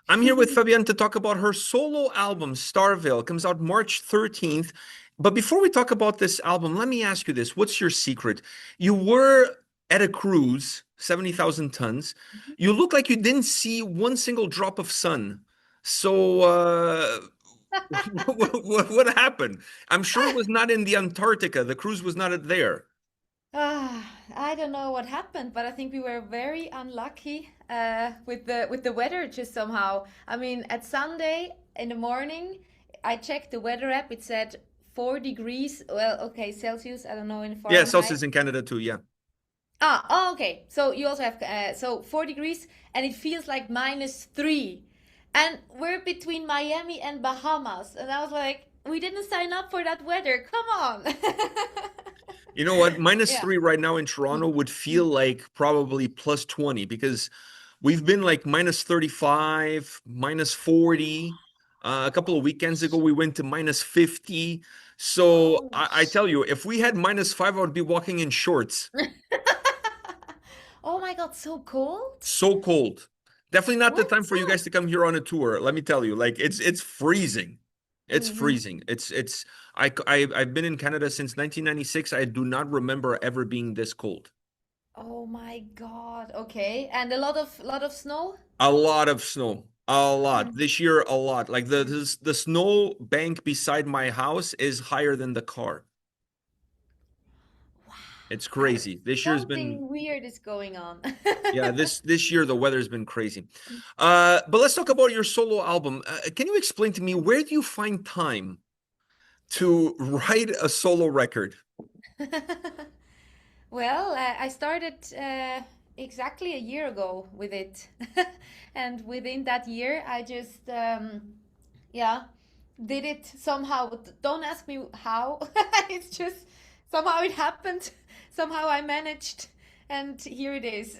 I'm here with Fabienne to talk about her solo album, Starveil. It comes out March 13th. But before we talk about this album, let me ask you this. What's your secret? You were at a cruise, 70,000 tons. You look like you didn't see one single drop of sun. So, what happened? I'm sure it was not in the Antarctica. The cruise was not there. I don't know what happened, but I think we were very unlucky with the weather just somehow. I mean, at Sunday in the morning, I checked the weather app. It said 4 degrees. Well, okay, Celsius. I don't know in Yeah, Fahrenheit. Celsius in Canada too. Yeah. Oh, okay. So you also have so 4 degrees, and it feels like -3, and we're between Miami and Bahamas, and I was like, we didn't sign up for that weather. Come on. You know what? Minus Yeah. three right now in Toronto would feel like probably plus 20 because we've been like minus 35, minus 40. A couple of weekends ago, we went to minus 50. So Oh, I tell you, if we had minus five, I would be walking in shorts. oh my God, so cold? So cold. Definitely not the time What's for you guys up? to come here on a tour. Let me tell you, like it's freezing. It's Hmm. freezing. It's I've been in Canada since 1996. I do not remember ever being this cold. Oh my God. Okay. And a lot of snow? A lot of snow. A lot. Mm. This year, a lot. Like the snow bank beside my house is higher than the car. Wow. It's crazy. This year's been Something weird is going on. yeah, this year the weather's been crazy. But let's talk about your solo album. Can you explain to me where do you find time to write a solo record? Well, I started exactly a year ago with it. And within that year, I just, yeah, did it somehow. Don't ask me how. It's just somehow it happened. Somehow I managed, and here it is.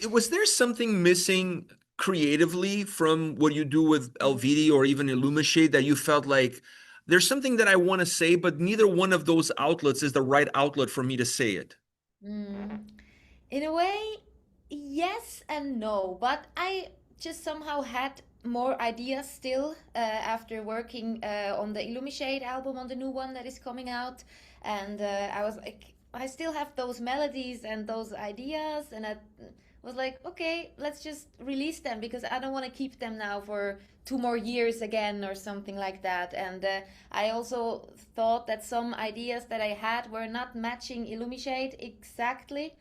Was there something missing creatively from what you do with LVD or even Illumishade that you felt like there's something that I want to say, but neither one of those outlets is the right outlet for me to say it? Mm. In a way, yes and no, but I just somehow had more ideas still after working on the Illumishade album, on the new one that is coming out. And I was like, I still have those melodies and those ideas, and I was like, okay, let's just release them because I don't want to keep them now for 2 more years again or something like that. And I also thought that some ideas that I had were not matching Illumishade exactly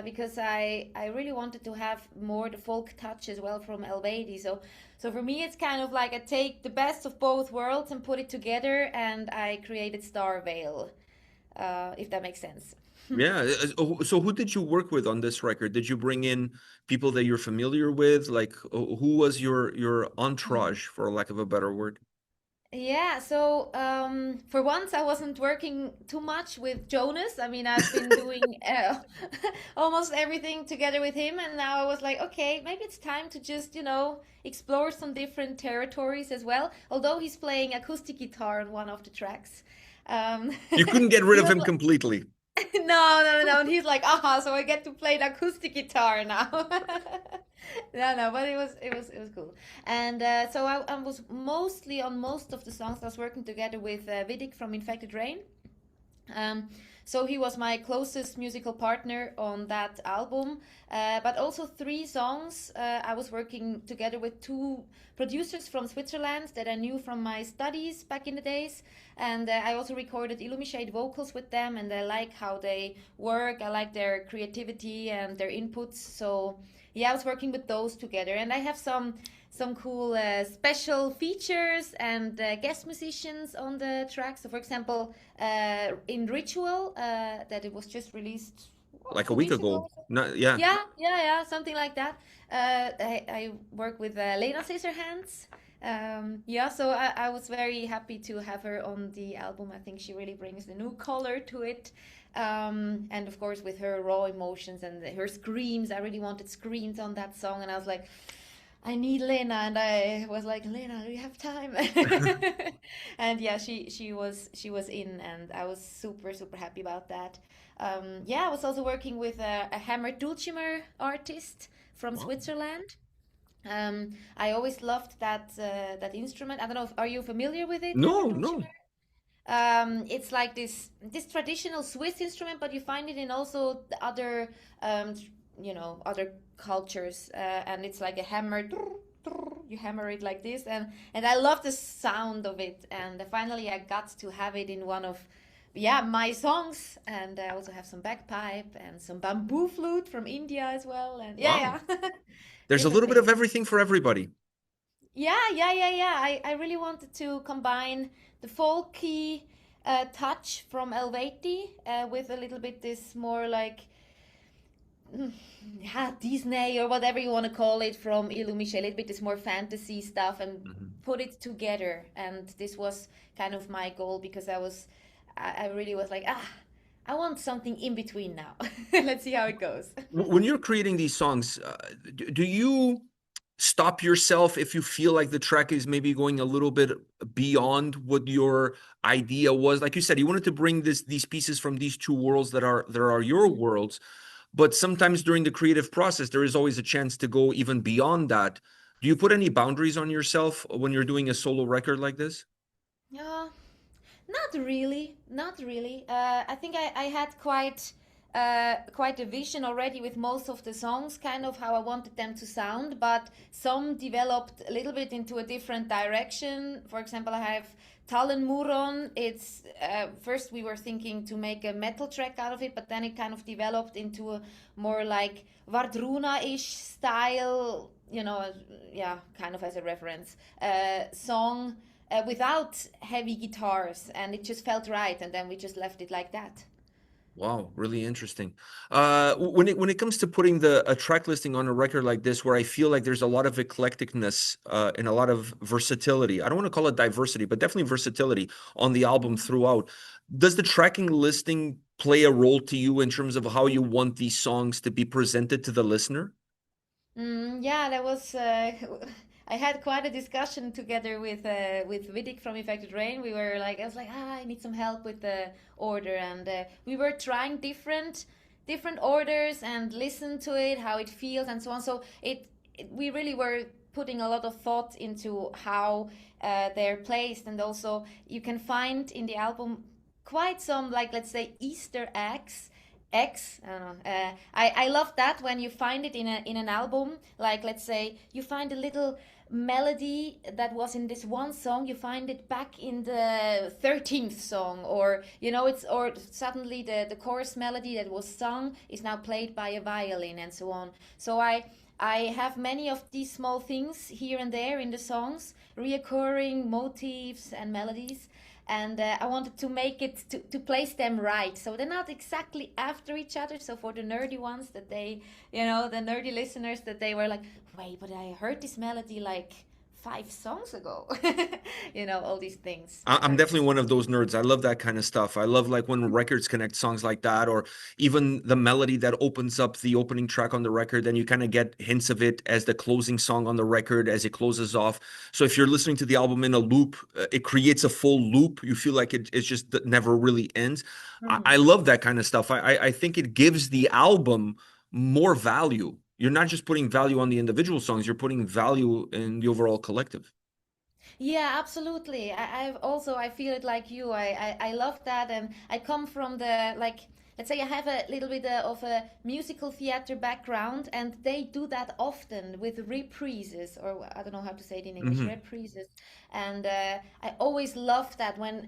because I really wanted to have more the folk touch as well from Elvedi. So for me, it's kind of like I take the best of both worlds and put it together, and I created Starveil, if that makes sense. Yeah. So who did you work with on this record? Did you bring in people that you're familiar with? Like who was your entourage, for lack of a better word? Yeah, so for once I wasn't working too much with Jonas. I mean, I've been doing almost everything together with him, and now I was like, okay, maybe it's time to just, explore some different territories as well. Although he's playing acoustic guitar on one of the tracks. Um, You couldn't get rid he of was him like, completely. no. And he's like, aha, so I get to play the acoustic guitar now. No, but it was cool. And so I was mostly on most of the songs I was working together with Vidic from Infected Rain. Um, so he was my closest musical partner on that album. But also 3 songs I was working together with 2 producers from Switzerland that I knew from my studies back in the days. And I also recorded Illumishade vocals with them, and I like how they work. I like their creativity and their inputs. So yeah, I was working with those together, and I have some cool special features and guest musicians on the track. So, for example, in Ritual, that it was just released Like a 2 weeks week ago. ago. Not, yeah. Yeah, something like that. I work with Lena Scissorhands. Yeah, so I was very happy to have her on the album. I think she really brings a new color to it. And of course, with her raw emotions and her screams, I really wanted screams on that song. And I was like, I need Lena, and I was like, Lena, do you have time? And yeah, she was in, and I was super happy about that. Yeah, I was also working with a hammered dulcimer artist from Wow. Switzerland. I always loved that instrument. I don't know. Are you familiar with it, the No, Dulcimer? no. It's like this traditional Swiss instrument, but you find it in also the other um, other cultures, and it's like a hammer. You hammer it like this, and I love the sound of it. And finally, I got to have it in one of my songs, and I also have some bagpipe and some bamboo flute from India as well, and Wow. yeah, There's a different little bit of things. everything for everybody. Yeah. I really wanted to combine the folky touch from Helveti with a little bit this more like yeah, Disney or whatever you want to call it from Ilou Michel, a little bit this more fantasy stuff and Mhm. put it together. And this was kind of my goal because I really was like, I want something in between now. Let's see how it goes. When you're creating these songs, do you stop yourself if you feel like the track is maybe going a little bit beyond what your idea was? Like you said, you wanted to bring these pieces from these two worlds that are your worlds, but sometimes during the creative process, there is always a chance to go even beyond that. Do you put any boundaries on yourself when you're doing a solo record like this? Yeah. Not really, not really. I think I had quite a vision already with most of the songs, kind of how I wanted them to sound, but some developed a little bit into a different direction. For example, I have Talon Muron. It's first we were thinking to make a metal track out of it, but then it kind of developed into a more like Vardruna-ish style, yeah, kind of as a reference song without heavy guitars, and it just felt right, and then we just left it like that. Wow, really interesting. When it comes to putting a track listing on a record like this, where I feel like there's a lot of eclecticness and a lot of versatility. I don't want to call it diversity, but definitely versatility on the album throughout. Does the tracking listing play a role to you in terms of how you want these songs to be presented to the listener? Yeah, that was. I had quite a discussion together with Vidic from Infected Rain. We were like, I was like, I need some help with the order, and we were trying different orders and listen to it, how it feels, and so on. So we really were putting a lot of thought into how they're placed, and also you can find in the album quite some, like, let's say, Easter eggs. I don't know. I love that when you find it in an album. Like, let's say you find a little melody that was in this one song, you find it back in the 13th song, or it's, or suddenly the chorus melody that was sung is now played by a violin, and so on. So I have many of these small things here and there in the songs, reoccurring motifs and melodies, and I wanted to make it to place them right, so they're not exactly after each other. So for the nerdy ones, that they, the nerdy listeners, that they were like, wait, but I heard this melody like 5 songs ago. All these things I'm are definitely interesting. one of those nerds. I love that kind of stuff. I love like when records connect songs like that, or even the melody that opens up the opening track on the record. Then you kind of get hints of it as the closing song on the record as it closes off. So if you're listening to the album in a loop, it creates a full loop. You feel like it's just that never really ends. I Mhm. love that kind of stuff. I think it gives the album more value. You're not just putting value on the individual songs, you're putting value in the overall collective. Yeah, absolutely. I feel it like you. I love that, and I come from the, like, let's say I have a little bit of a musical theater background, and they do that often with reprises, or I don't know how to say it in English, Hmm. reprises. And I always love that when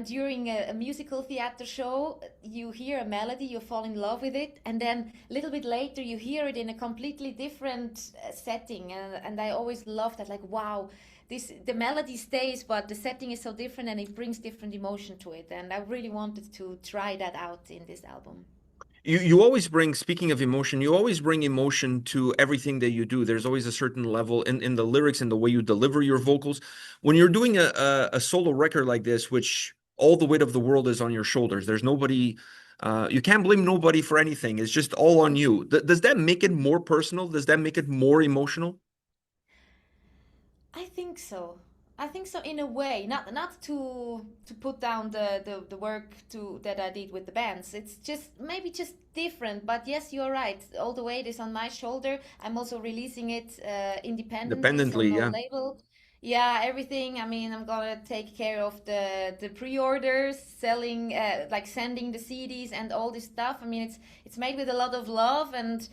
during a musical theater show you hear a melody, you fall in love with it, and then a little bit later you hear it in a completely different setting, and I always love that, like, wow, the melody stays, but the setting is so different, and it brings different emotion to it, and I really wanted to try that out in this album. You always bring, speaking of emotion, you always bring emotion to everything that you do. There's always a certain level in the lyrics and the way you deliver your vocals. When you're doing a solo record like this, which all the weight of the world is on your shoulders, there's nobody, you can't blame nobody for anything. It's just all on you. Does that make it more personal? Does that make it more emotional? I think so. I think so in a way, not to put down the work to that I did with the bands. It's just maybe just different. But yes, you're right. All the weight is on my shoulder. I'm also releasing it independently, so Independently, no yeah. label. Yeah, everything. I mean, I'm gonna take care of the pre-orders, selling, like sending the CDs and all this stuff. I mean, it's made with a lot of love, and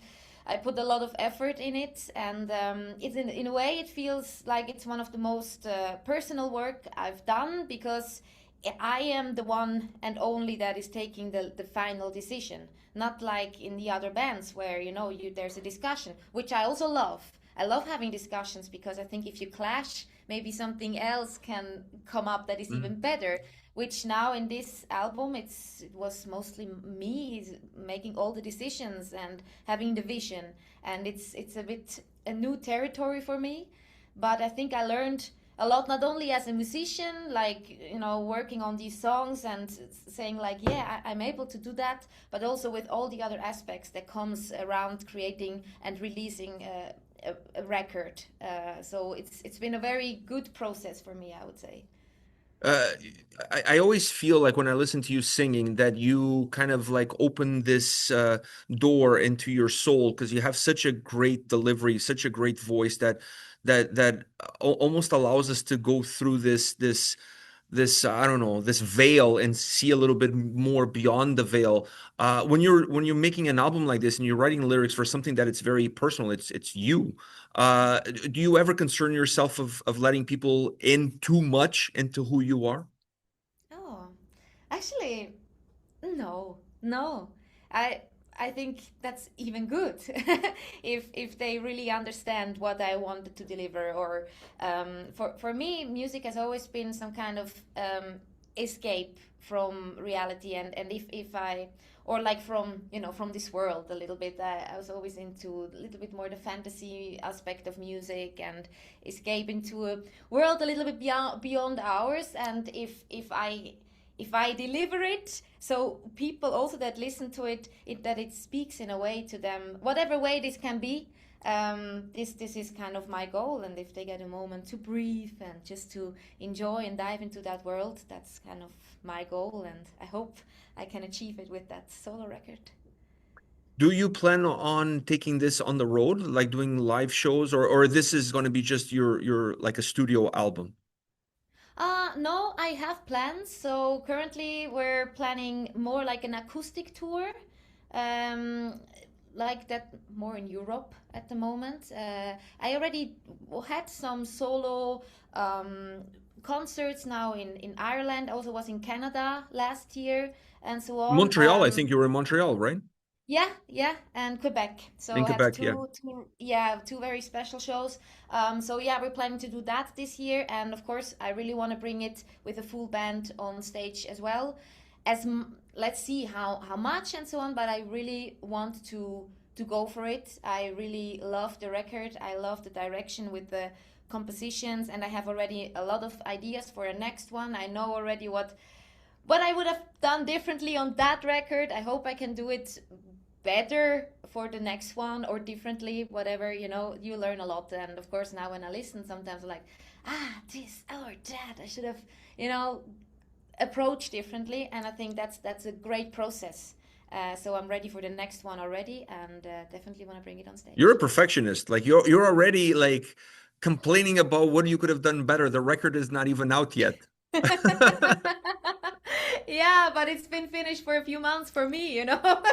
I put a lot of effort in it, and it's in a way it feels like it's one of the most personal work I've done, because I am the one and only that is taking the final decision. Not like in the other bands where there's a discussion, which I also love. I love having discussions because I think if you clash, maybe something else can come up that is even Mm. better. Which now in this album, it was mostly me making all the decisions and having the vision, and it's a bit a new territory for me. But I think I learned a lot, not only as a musician, like working on these songs and saying like, yeah, I'm able to do that, but also with all the other aspects that comes around creating and releasing a record. So it's been a very good process for me, I would say. Uh, I always feel like when I listen to you singing that you kind of like open this door into your soul because you have such a great delivery, such a great voice that almost allows us to go through this I don't know, this veil and see a little bit more beyond the veil. When you're making an album like this and you're writing lyrics for something that it's very personal, it's you. Do you ever concern yourself of letting people in too much into who you are? Oh, actually, no, no. I I think that's even good if they really understand what I wanted to deliver. Or for me, music has always been some kind of escape from reality, and if I or like from from this world a little bit. I was always into a little bit more the fantasy aspect of music and escape into a world a little bit beyond ours. And if I deliver it, so people also that listen to it that it speaks in a way to them, whatever way this can be. This is kind of my goal, and if they get a moment to breathe and just to enjoy and dive into that world, that's kind of my goal, and I hope I can achieve it with that solo record. Do you plan on taking this on the road, like doing live shows, or this is going to be just your like a studio album? No, I have plans. So currently we're planning more like an acoustic tour, um, like that more in Europe at the moment. I already had some solo concerts now in Ireland. I also was in Canada last year and so on. Montreal, I think you were in Montreal, right? Yeah, yeah, and Quebec. In So I had Quebec, yeah. two very special shows. So yeah, we're planning to do that this year, and of course, I really want to bring it with a full band on stage as well. Let's see how much and so on, but I really want to go for it. I really love the record. I love the direction with the compositions, and I have already a lot of ideas for a next one. I know already what I would have done differently on that record. I hope I can do it better for the next one or differently, whatever. You learn a lot. And of course, now when I listen, sometimes I'm like, this or that, I should have, you know, approached differently. And I think that's a great process. So I'm ready for the next one already, and definitely want to bring it on You're a stage. perfectionist. Like you're already like complaining about what you could have done better. The record is not even out yet. Yeah, but it's been finished for a few months for me,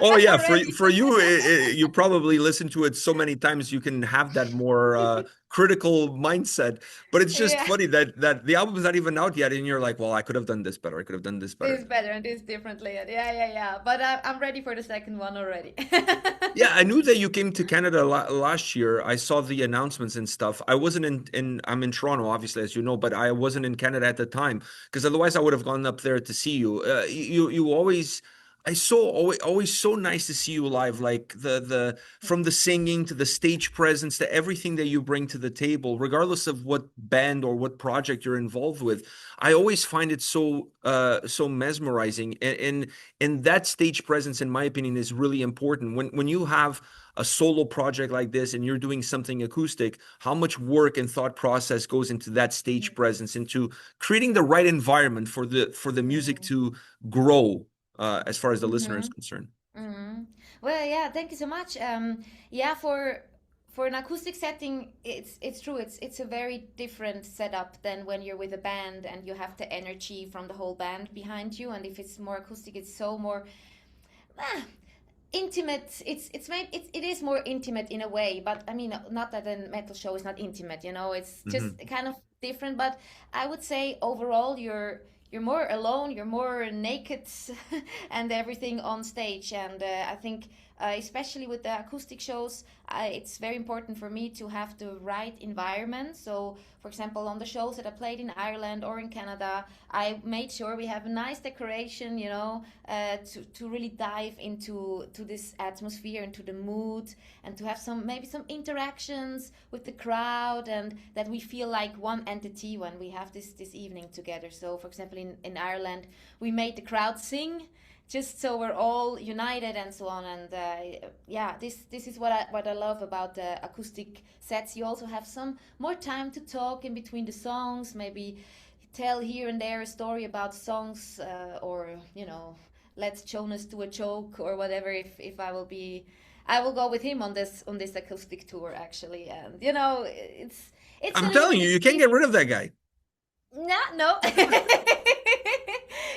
Oh yeah, for already. for you, you probably listen to it so many times you can have that more critical mindset. But it's just Yeah. funny that the album's not even out yet, and you're like, well, I could have done this better. I could have done this better. This better and this differently. Yeah, yeah, yeah. But I'm ready for the second one already. Yeah, I knew that you came to Canada last year. I saw the announcements and stuff. I wasn't in I'm in Toronto, obviously, as you know, but I wasn't in Canada at the time because otherwise I would have gone up there to see you. You always I so always so nice to see you live. Like the from the singing to the stage presence to everything that you bring to the table, regardless of what band or what project you're involved with. I always find it so mesmerizing. And that stage presence, in my opinion, is really important. When you have a solo project like this and you're doing something acoustic, how much work and thought process goes into that stage presence, into creating the right environment for the music to grow as far as the listener is Mm-hmm. concerned. Mm-hmm. Well, yeah, thank you so much. Yeah, for an acoustic setting, it's true. It's a very different setup than when you're with a band and you have the energy from the whole band behind you. And if it's more acoustic, it's so more ah, intimate. It is more intimate in a way, but I mean, not that a metal show is not intimate, it's just Hmm. kind of different. But I would say overall you're more alone, you're more naked and everything on stage. And I think especially with the acoustic shows, it's very important for me to have the right environment. So for example, on the shows that I played in Ireland or in Canada, I made sure we have a nice decoration, to really dive into this atmosphere, into the mood, and to have maybe some interactions with the crowd, and that we feel like one entity when we have this evening together. So for example, in Ireland, we made the crowd sing, just so we're all united and so on. And yeah, this is what I love about the acoustic sets. You also have some more time to talk in between the songs, maybe tell here and there a story about songs, or let Jonas do a joke or whatever. If I will go with him on this acoustic tour actually. And it's a I'm little telling you, bit you can't get rid different. of that guy. No.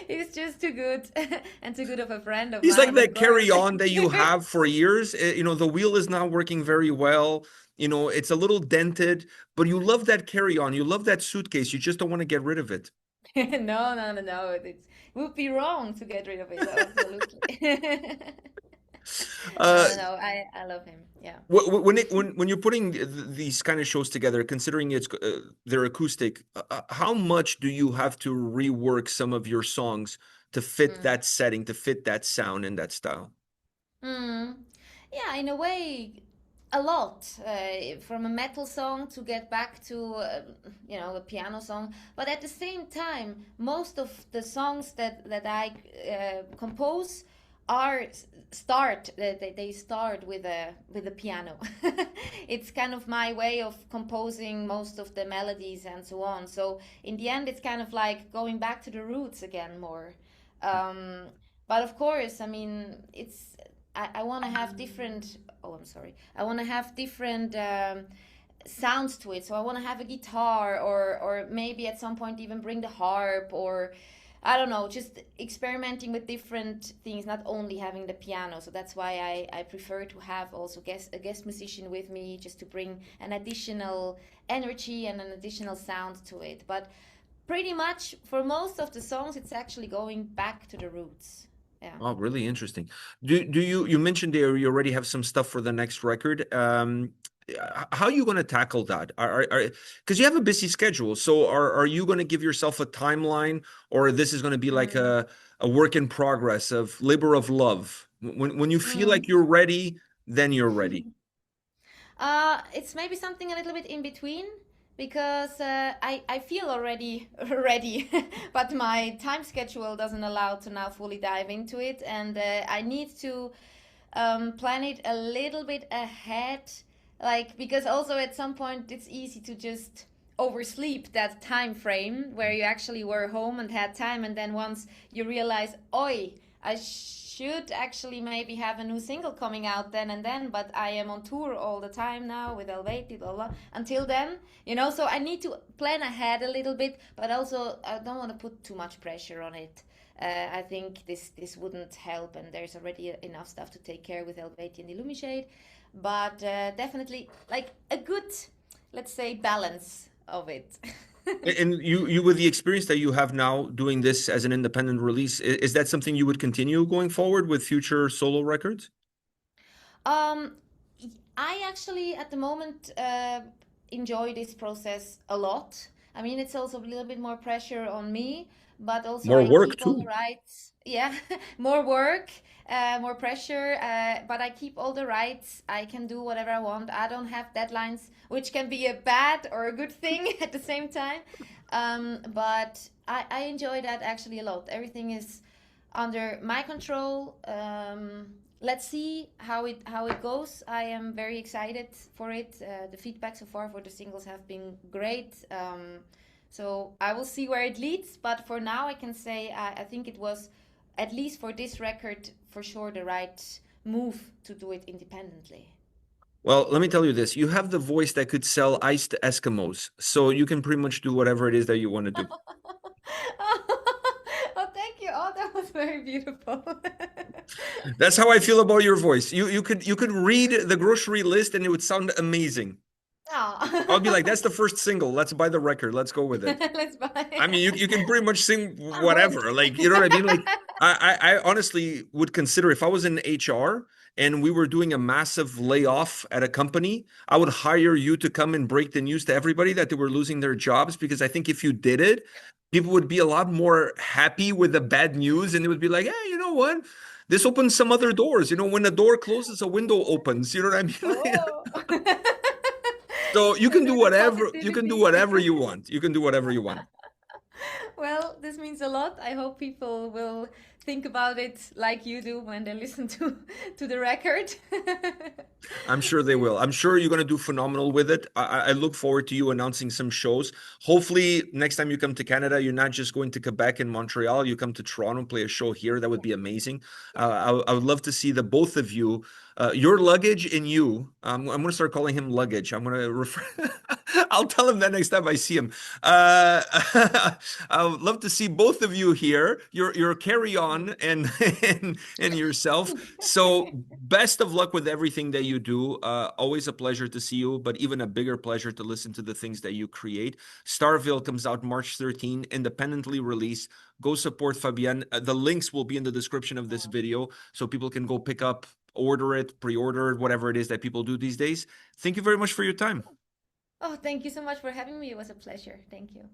He's just too good and too good of a friend of He's like mine, of that course. carry on that you have for years. The wheel is not working very well. It's a little dented, but you love that carry on. You love that suitcase. You just don't want to get rid of it. No, no, no, no. It would be wrong to get rid of it. Absolutely. No, Uh, no, no. I love him. Yeah. when you're putting these kind of shows together, considering they're acoustic, how much do you have to rework some of your songs to fit Mm. that setting, to fit that sound and that style? Mm. Yeah, in a way, a lot. From a metal song to get back to, a piano song. But at the same time, most of the songs that I compose are they start with a piano. It's kind of my way of composing most of the melodies and so on. So in the end, it's kind of like going back to the roots again more. Um, but of course, I mean, I want to have different. Oh, I'm sorry. I want to have different sounds to it. So I want to have a guitar, or maybe at some point even bring the harp, or I don't know, just experimenting with different things, not only having the piano. So that's why I prefer to have also a guest musician with me, just to bring an additional energy and an additional sound to it. But pretty much for most of the songs, it's actually going back to the roots. Yeah. Oh, really interesting. Do you mentioned there you already have some stuff for the next record? How are you going to tackle that? Because you have a busy schedule, so are you going to give yourself a timeline, or this is going to be like Mm. a work in progress of labor of love? When you feel like Mm. you're ready, then you're ready. It's maybe something a little bit in between, because I feel already ready, but my time schedule doesn't allow to now fully dive into it, and I need to plan it a little bit ahead, like, because also at some point it's easy to just oversleep that time frame where you actually were home and had time, and then once you realize, oi, I should actually maybe have a new single coming out then and then, but I am on tour all the time now with Helveti, blah, blah. Until then, so I need to plan ahead a little bit, but also I don't want to put too much pressure on it. I think this wouldn't help, and there's already enough stuff to take care with Helveti and Illumishade. But definitely, like a good, let's say, balance of it. And you with the experience that you have now doing this as an independent release, is that something you would continue going forward with future solo records? Um, I actually, at the moment, enjoy this process a lot. I mean, it's also a little bit more pressure on me, but also More I work keep all the too. rights. Yeah, more work, more pressure, but I keep all the rights. I can do whatever I want. I don't have deadlines, which can be a bad or a good thing at the same time. But I enjoy that actually a lot. Everything is under my control. Let's see how it goes. I am very excited for it. The feedback so far for the singles have been great. So I will see where it leads. But for now, I can say I think it was, at least for this record, for sure the right move to do it independently. Well, let me tell you this. You have the voice that could sell ice to Eskimos. So you can pretty much do whatever it is that you want to do. Oh, thank you. Oh, that was very beautiful. That's how I feel about your voice. You could read the grocery list and it would sound amazing. I would be like, that's Oh. the first single. Let's buy the record. Let's go with it. Let's I buy. mean, you can pretty much sing I'm hooked. whatever. Like, you know what I mean? Like, I honestly would consider if I was in HR and we were doing a massive layoff at a company, I would hire you to come and break the news to everybody that they were losing their jobs because I think if you did it, people would be a lot more happy with the bad news and they would be like, hey, you know what? This opens some other doors. You know, when a door closes, a window opens. You know what I mean? Oh. So you can There's do the whatever positivity. you want. You can do whatever you want. Well, this means a lot. I hope people will think about it like you do when they listen to the record. I'm sure they will. I'm sure you're going to do phenomenal with it. I look forward to you announcing some shows. Hopefully, next time you come to Canada, you're not just going to Quebec and Montreal. You come to Toronto, play a show here. That would be amazing. I would love to see the both of you, your luggage and you. I'm going to start calling him luggage. I'm going to refer. I'll tell him that next time I see him. Uh, I would love to see both of you here. Your carry on and and yourself. So best of luck with everything that you do. Always a pleasure to see you, but even a bigger pleasure to listen to the things that you create. Starveil comes out March 13, independently released. Go support Fabienne. The links will be in the description of this video so people can go pick up, order it, pre-order it, whatever it is that people do these days. Thank you very much for your time. Oh, thank you so much for having me. It was a pleasure. Thank you.